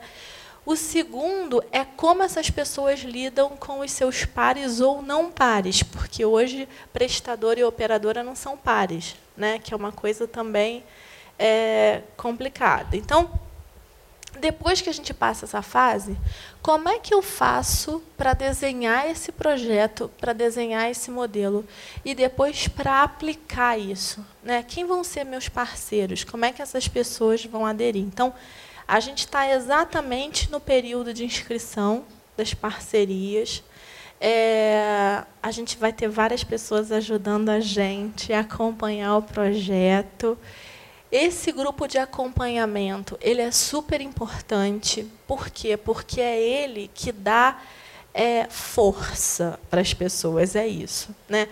O segundo é como essas pessoas lidam com os seus pares ou não pares, porque hoje prestador e operadora não são pares, né? Que é uma coisa também complicada. Então, depois que a gente passa essa fase, como é que eu faço para desenhar esse projeto, para desenhar esse modelo e depois para aplicar isso, né? Quem vão ser meus parceiros? Como é que essas pessoas vão aderir? Então, a gente está exatamente no período de inscrição das parcerias. A gente vai ter várias pessoas ajudando a gente a acompanhar o projeto. Esse grupo de acompanhamento ele é super importante. Por quê? Porque é ele que dá força para as pessoas, é isso, né?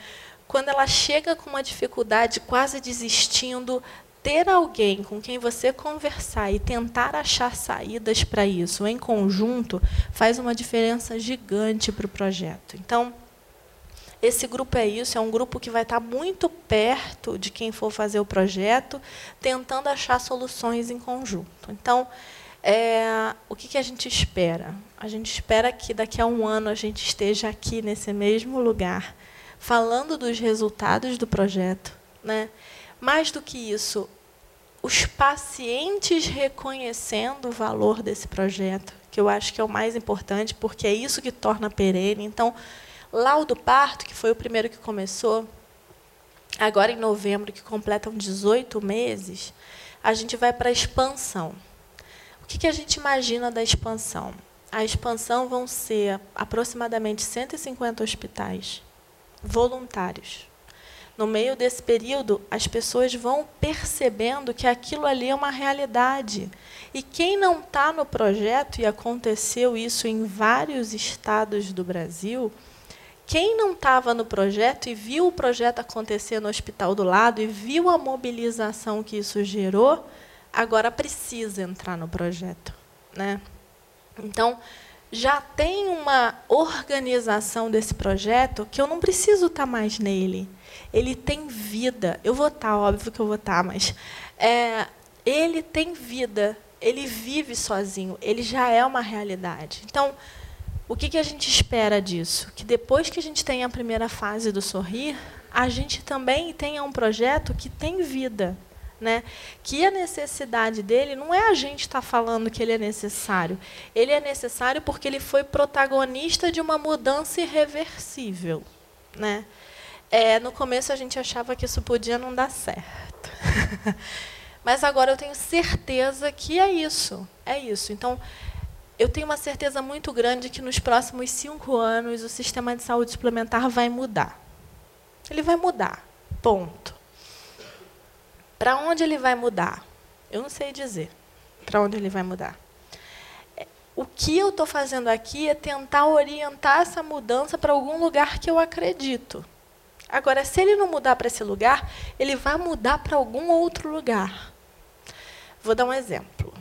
Quando ela chega com uma dificuldade, quase desistindo, ter alguém com quem você conversar e tentar achar saídas para isso em conjunto faz uma diferença gigante para o projeto. Então, esse grupo é isso, é um grupo que vai estar muito perto de quem for fazer o projeto, tentando achar soluções em conjunto. Então, o que a gente espera? A gente espera que daqui a 1 ano a gente esteja aqui nesse mesmo lugar, falando dos resultados do projeto, né? Mais do que isso, os pacientes reconhecendo o valor desse projeto, que eu acho que é o mais importante, porque é isso que torna perene. Então, Laudo Parto, que foi o primeiro que começou, agora em novembro, que completam 18 meses, a gente vai para a expansão. O que a gente imagina da expansão? A expansão vão ser aproximadamente 150 hospitais voluntários. No meio desse período, as pessoas vão percebendo que aquilo ali é uma realidade. E quem não está no projeto, e aconteceu isso em vários estados do Brasil, quem não estava no projeto e viu o projeto acontecer no hospital do lado e viu a mobilização que isso gerou, agora precisa entrar no projeto, né? Então, já tem uma organização desse projeto que eu não preciso estar mais nele. Ele tem vida. Eu vou estar, óbvio que eu vou estar, mas ele tem vida. Ele vive sozinho. Ele já é uma realidade. Então, o que a gente espera disso? Que depois que a gente tenha a primeira fase do Sorrir, a gente também tenha um projeto que tem vida. né? Que a necessidade dele não é a gente estar falando que ele é necessário. Ele é necessário porque ele foi protagonista de uma mudança irreversível, né? No começo a gente achava que isso podia não dar certo. Mas agora eu tenho certeza que é isso. É isso. Então, eu tenho uma certeza muito grande que nos próximos 5 anos o sistema de saúde suplementar vai mudar. Ele vai mudar. Ponto. Para onde ele vai mudar? Eu não sei dizer para onde ele vai mudar. O que eu estou fazendo aqui é tentar orientar essa mudança para algum lugar que eu acredito. Agora, se ele não mudar para esse lugar, ele vai mudar para algum outro lugar. Vou dar um exemplo,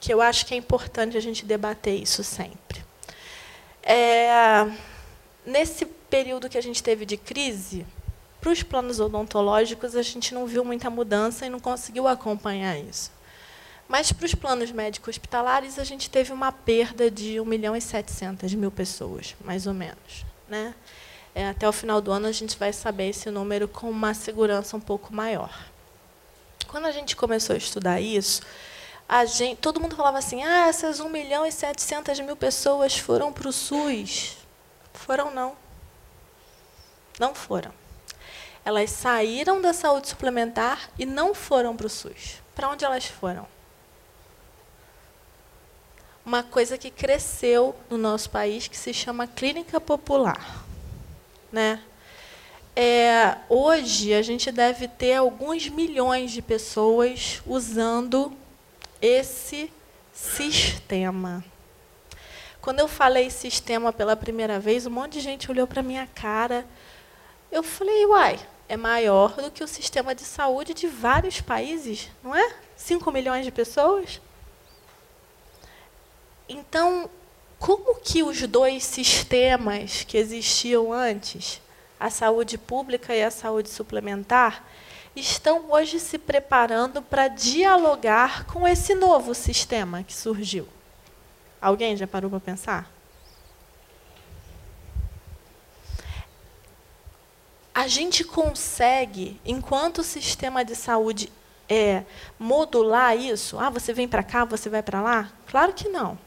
que eu acho que é importante a gente debater isso sempre. Nesse período que a gente teve de crise, para os planos odontológicos, a gente não viu muita mudança e não conseguiu acompanhar isso. Mas, para os planos médico-hospitalares, a gente teve uma perda de 1.700.000 pessoas, mais ou menos, né? Até o final do ano, a gente vai saber esse número com uma segurança um pouco maior. Quando a gente começou a estudar isso, todo mundo falava assim, essas 1.700.000 pessoas foram para o SUS. Foram, não. Não foram. Elas saíram da saúde suplementar e não foram para o SUS. Para onde elas foram? Uma coisa que cresceu no nosso país, que se chama clínica popular, né? Hoje, a gente deve ter alguns milhões de pessoas usando esse sistema. Quando eu falei sistema pela primeira vez, um monte de gente olhou para a minha cara. Eu falei, uai, é maior do que o sistema de saúde de vários países, não é? 5 milhões de pessoas? Então, como que os dois sistemas que existiam antes, a saúde pública e a saúde suplementar, estão hoje se preparando para dialogar com esse novo sistema que surgiu? Alguém já parou para pensar? A gente consegue, enquanto o sistema de saúde modular isso? Você vem para cá, você vai para lá? Claro que não.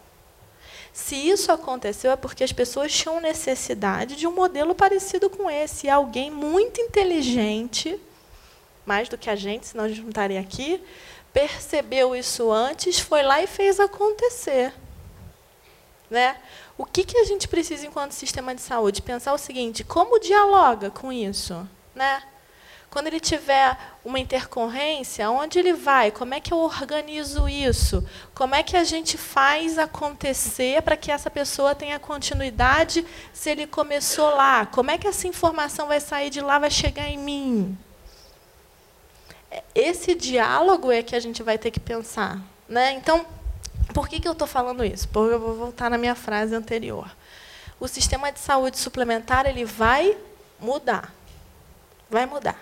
Se isso aconteceu, é porque as pessoas tinham necessidade de um modelo parecido com esse. E alguém muito inteligente, mais do que a gente, senão a gente não estaria aqui, percebeu isso antes, foi lá e fez acontecer. Né? O que a gente precisa, enquanto sistema de saúde? Pensar o seguinte, como dialoga com isso? Né? Quando ele tiver uma intercorrência, onde ele vai? Como é que eu organizo isso? Como é que a gente faz acontecer para que essa pessoa tenha continuidade se ele começou lá? Como é que essa informação vai sair de lá, vai chegar em mim? Esse diálogo é que a gente vai ter que pensar. Né? Então, por que eu estou falando isso? Porque eu vou voltar na minha frase anterior. O sistema de saúde suplementar ele vai mudar. Vai mudar.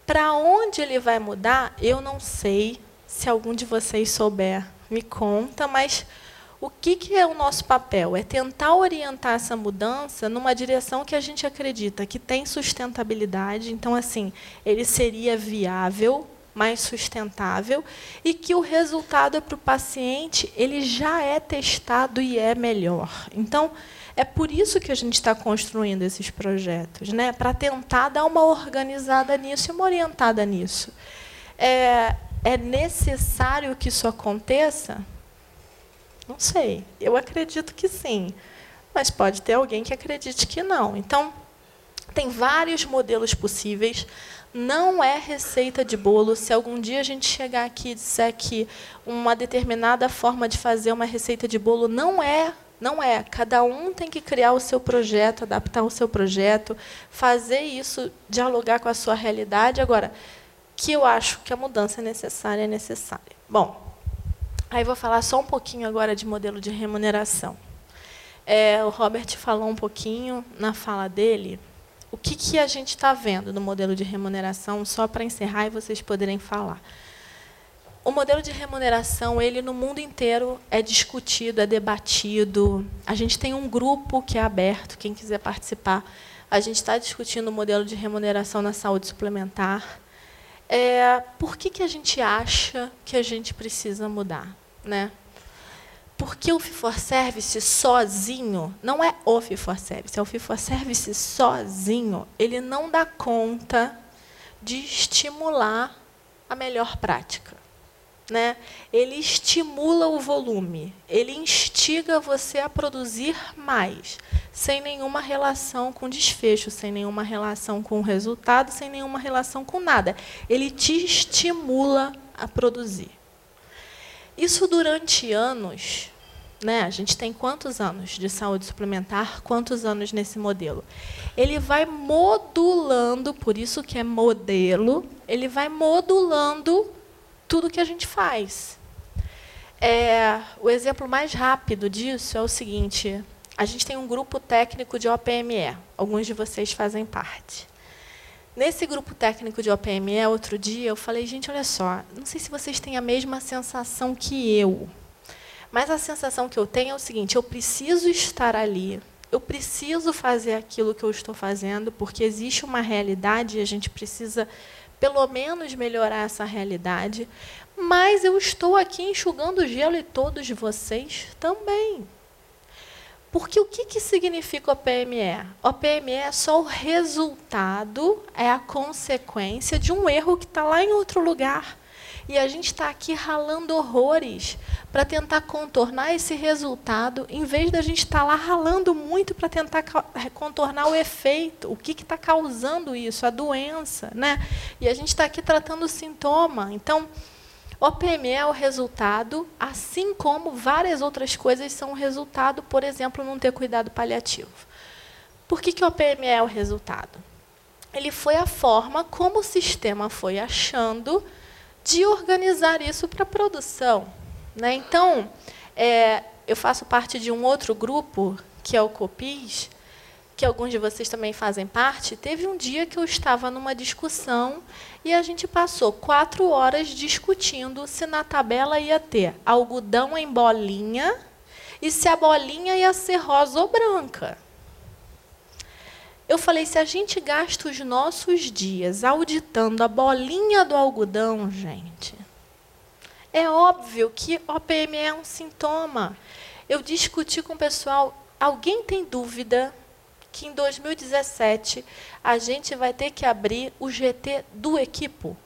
Para onde ele vai mudar, eu não sei. Se algum de vocês souber, me conta. Mas o que é o nosso papel? É tentar orientar essa mudança numa direção que a gente acredita que tem sustentabilidade. Então, assim, ele seria viável, mais sustentável, e que o resultado para o paciente ele já é testado e é melhor. Então, é por isso que a gente está construindo esses projetos, né? Para tentar dar uma organizada nisso e uma orientada nisso. É necessário que isso aconteça? Não sei. Eu acredito que sim, mas pode ter alguém que acredite que não. Então, tem vários modelos possíveis. Não é receita de bolo. Se algum dia a gente chegar aqui e disser que uma determinada forma de fazer uma receita de bolo não é. Cada um tem que criar o seu projeto, adaptar o seu projeto, fazer isso, dialogar com a sua realidade. Agora, que eu acho que a mudança é necessária. Bom, aí vou falar só um pouquinho agora de modelo de remuneração. O Robert falou um pouquinho na fala dele. O que a gente está vendo no modelo de remuneração, só para encerrar e vocês poderem falar. O modelo de remuneração, ele no mundo inteiro é discutido, é debatido. A gente tem um grupo que é aberto, quem quiser participar. A gente está discutindo o modelo de remuneração na saúde suplementar. por que a gente acha que a gente precisa mudar, né? Porque o fee-for-service sozinho, não é o fee-for-service, é o fee-for-service sozinho, ele não dá conta de estimular a melhor prática, né? Ele estimula o volume, ele instiga você a produzir mais, sem nenhuma relação com desfecho, sem nenhuma relação com resultado, sem nenhuma relação com nada. Ele te estimula a produzir. Isso durante anos, né? A gente tem quantos anos de saúde suplementar, quantos anos nesse modelo? Ele vai modulando, por isso que é modelo, ele vai modulando tudo que a gente faz. O exemplo mais rápido disso é o seguinte: a gente tem um grupo técnico de OPME, alguns de vocês fazem parte. Nesse grupo técnico de OPME, outro dia, eu falei, gente, olha só, não sei se vocês têm a mesma sensação que eu, mas a sensação que eu tenho é o seguinte: eu preciso estar ali, eu preciso fazer aquilo que eu estou fazendo, porque existe uma realidade e a gente precisa, pelo menos, melhorar essa realidade, mas eu estou aqui enxugando o gelo e todos vocês também. Porque o que significa OPME? OPME é só o resultado, é a consequência de um erro que está lá em outro lugar. E a gente está aqui ralando horrores para tentar contornar esse resultado, em vez da gente estar lá ralando muito para tentar contornar o efeito, o que está causando isso, a doença, né? E a gente está aqui tratando o sintoma. Então, OPME é o resultado, assim como várias outras coisas são o resultado, por exemplo, não ter cuidado paliativo. Por que o OPME é o resultado? Ele foi a forma como o sistema foi achando de organizar isso para a produção, né? Então, eu faço parte de um outro grupo, que é o COPIS, que alguns de vocês também fazem parte. Teve um dia que eu estava numa discussão e a gente passou 4 horas discutindo se na tabela ia ter algodão em bolinha e se a bolinha ia ser rosa ou branca. Eu falei, se a gente gasta os nossos dias auditando a bolinha do algodão, gente, é óbvio que OPME é um sintoma. Eu discuti com o pessoal, alguém tem dúvida que em 2017 a gente vai ter que abrir o GT do Equipo?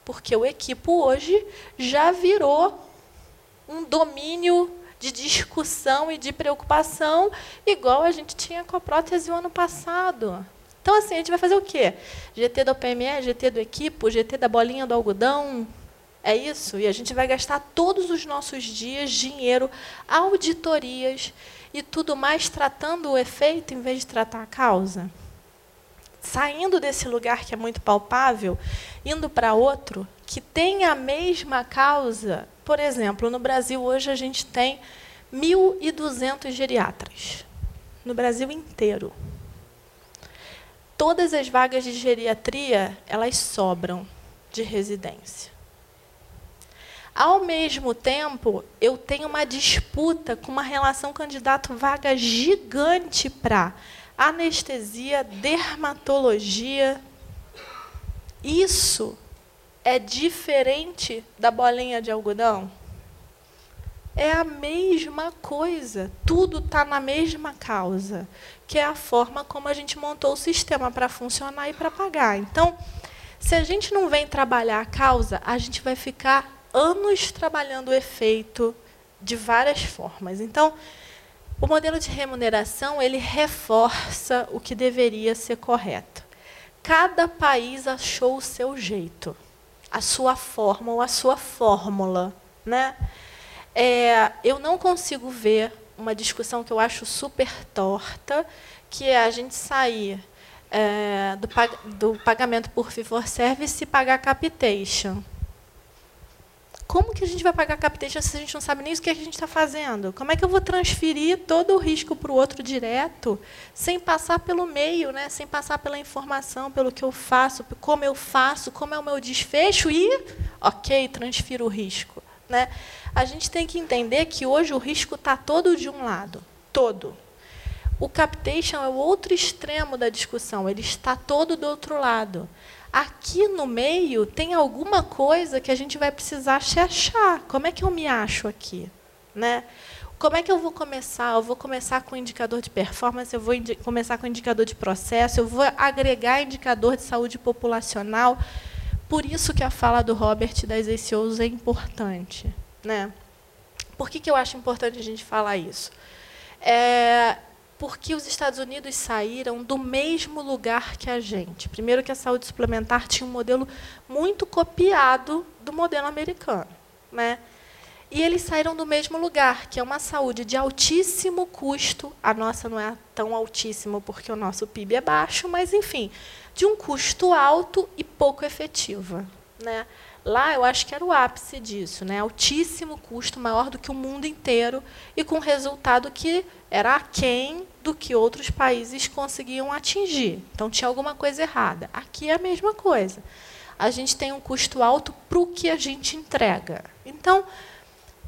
Porque o Equipo hoje já virou um domínio de discussão e de preocupação, igual a gente tinha com a prótese o ano passado. Então, assim, a gente vai fazer o quê? GT do OPME, GT do Equipo, GT da bolinha do algodão? É isso? E a gente vai gastar todos os nossos dias, dinheiro, auditorias e tudo mais tratando o efeito em vez de tratar a causa? Saindo desse lugar que é muito palpável, indo para outro que tem a mesma causa. Por exemplo, no Brasil hoje a gente tem 1.200 geriatras, no Brasil inteiro. Todas as vagas de geriatria, elas sobram de residência. Ao mesmo tempo, eu tenho uma disputa com uma relação candidato-vaga gigante para anestesia, dermatologia. Isso é diferente da bolinha de algodão? É a mesma coisa. Tudo está na mesma causa, que é a forma como a gente montou o sistema para funcionar e para pagar. Então, se a gente não vem trabalhar a causa, a gente vai ficar anos trabalhando o efeito de várias formas. Então, o modelo de remuneração, ele reforça o que deveria ser correto. Cada país achou o seu jeito, a sua forma ou a sua fórmula, né? Eu não consigo ver uma discussão que eu acho super torta, que é a gente sair do pagamento por fee-for-service e pagar capitation. Como que a gente vai pagar capitation se a gente não sabe nem o que a gente está fazendo? Como é que eu vou transferir todo o risco para o outro direto, sem passar pelo meio, né? Sem passar pela informação, pelo que eu faço, como é o meu desfecho e, ok, transfiro o risco, né? A gente tem que entender que hoje o risco está todo de um lado, todo. O capitation é o outro extremo da discussão, ele está todo do outro lado. Aqui no meio tem alguma coisa que a gente vai precisar se achar. Como é que eu me acho aqui? Né? Como é que eu vou começar? Eu vou começar com indicador de performance, eu vou começar com indicador de processo, eu vou agregar indicador de saúde populacional. Por isso que a fala do Robert das ACOs é importante. Né? Por que eu acho importante a gente falar isso? Porque os Estados Unidos saíram do mesmo lugar que a gente. Primeiro que a saúde suplementar tinha um modelo muito copiado do modelo americano. Né? E eles saíram do mesmo lugar, que é uma saúde de altíssimo custo. A nossa não é tão altíssimo porque o nosso PIB é baixo, mas, enfim, de um custo alto e pouco efetiva. Né? Lá, eu acho que era o ápice disso, né? Altíssimo custo, maior do que o mundo inteiro, e com resultado que era aquém do que outros países conseguiam atingir. Então, tinha alguma coisa errada. Aqui é a mesma coisa. A gente tem um custo alto para o que a gente entrega. Então,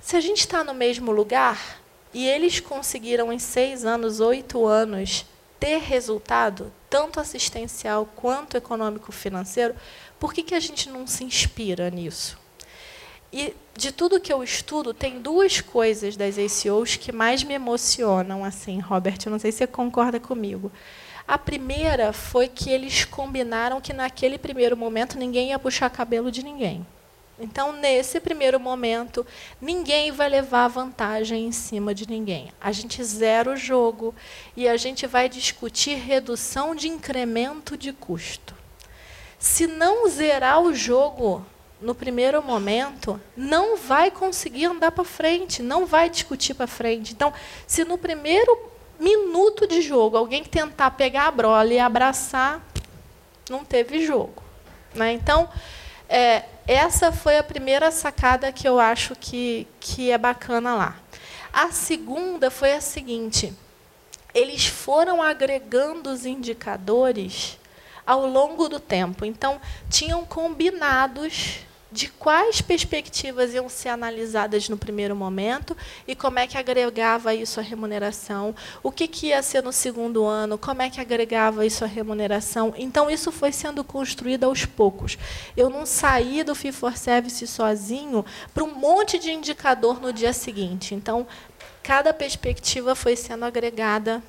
se a gente está no mesmo lugar, e eles conseguiram, em 6 anos, 8 anos, ter resultado, tanto assistencial quanto econômico-financeiro, por que a gente não se inspira nisso? E, de tudo que eu estudo, tem 2 coisas das ACOs que mais me emocionam, assim, Robert, eu não sei se você concorda comigo. A primeira foi que eles combinaram que, naquele primeiro momento, ninguém ia puxar cabelo de ninguém. Então, nesse primeiro momento, ninguém vai levar vantagem em cima de ninguém. A gente zera o jogo e a gente vai discutir redução de incremento de custo. Se não zerar o jogo no primeiro momento, não vai conseguir andar para frente, não vai discutir para frente. Então, se no primeiro minuto de jogo alguém tentar pegar a bola e abraçar, não teve jogo. Né? Então, essa foi a primeira sacada que eu acho que é bacana lá. A segunda foi a seguinte: eles foram agregando os indicadores ao longo do tempo. Então, tinham combinados de quais perspectivas iam ser analisadas no primeiro momento e como é que agregava isso à remuneração, o que ia ser no segundo ano, como é que agregava isso à remuneração. Então, isso foi sendo construído aos poucos. Eu não saí do Fee for Service sozinho para um monte de indicador no dia seguinte. Então, cada perspectiva foi sendo agregada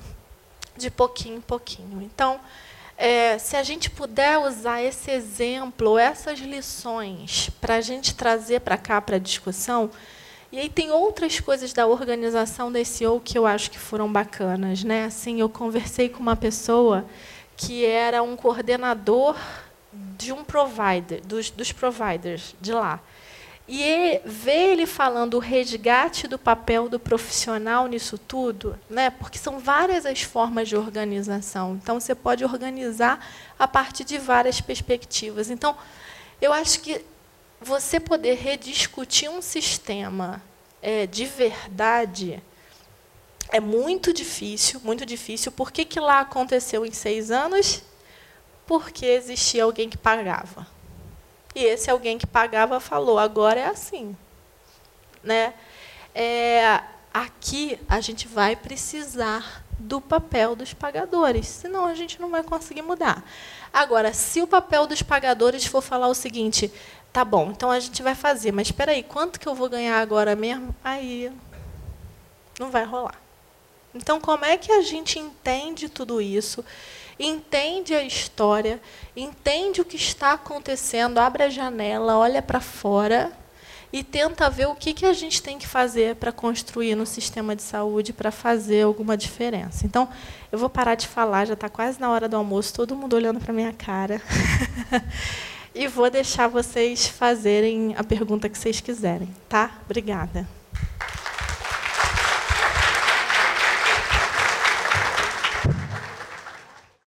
de pouquinho em pouquinho. Então, se a gente puder usar esse exemplo, essas lições, para a gente trazer para cá, para a discussão, e aí tem outras coisas da organização da ACO que eu acho que foram bacanas. Né? Assim, eu conversei com uma pessoa que era um coordenador de um provider, dos providers de lá. E ver ele falando o resgate do papel do profissional nisso tudo, né? Porque são várias as formas de organização. Então, você pode organizar a partir de várias perspectivas. Então, eu acho que você poder rediscutir um sistema de verdade é muito difícil, muito difícil. Por que lá aconteceu em 6 anos? Porque existia alguém que pagava. E esse alguém que pagava falou, agora é assim. Né? Aqui a gente vai precisar do papel dos pagadores, senão a gente não vai conseguir mudar. Agora, se o papel dos pagadores for falar o seguinte, tá bom, então a gente vai fazer, mas espera aí, quanto que eu vou ganhar agora mesmo? Aí não vai rolar. Então, como é que a gente entende tudo isso? Entende a história, entende o que está acontecendo, abre a janela, olha para fora e tenta ver o que a gente tem que fazer para construir no sistema de saúde para fazer alguma diferença. Então, eu vou parar de falar, já está quase na hora do almoço, todo mundo olhando para a minha cara. E vou deixar vocês fazerem a pergunta que vocês quiserem. Tá? Obrigada.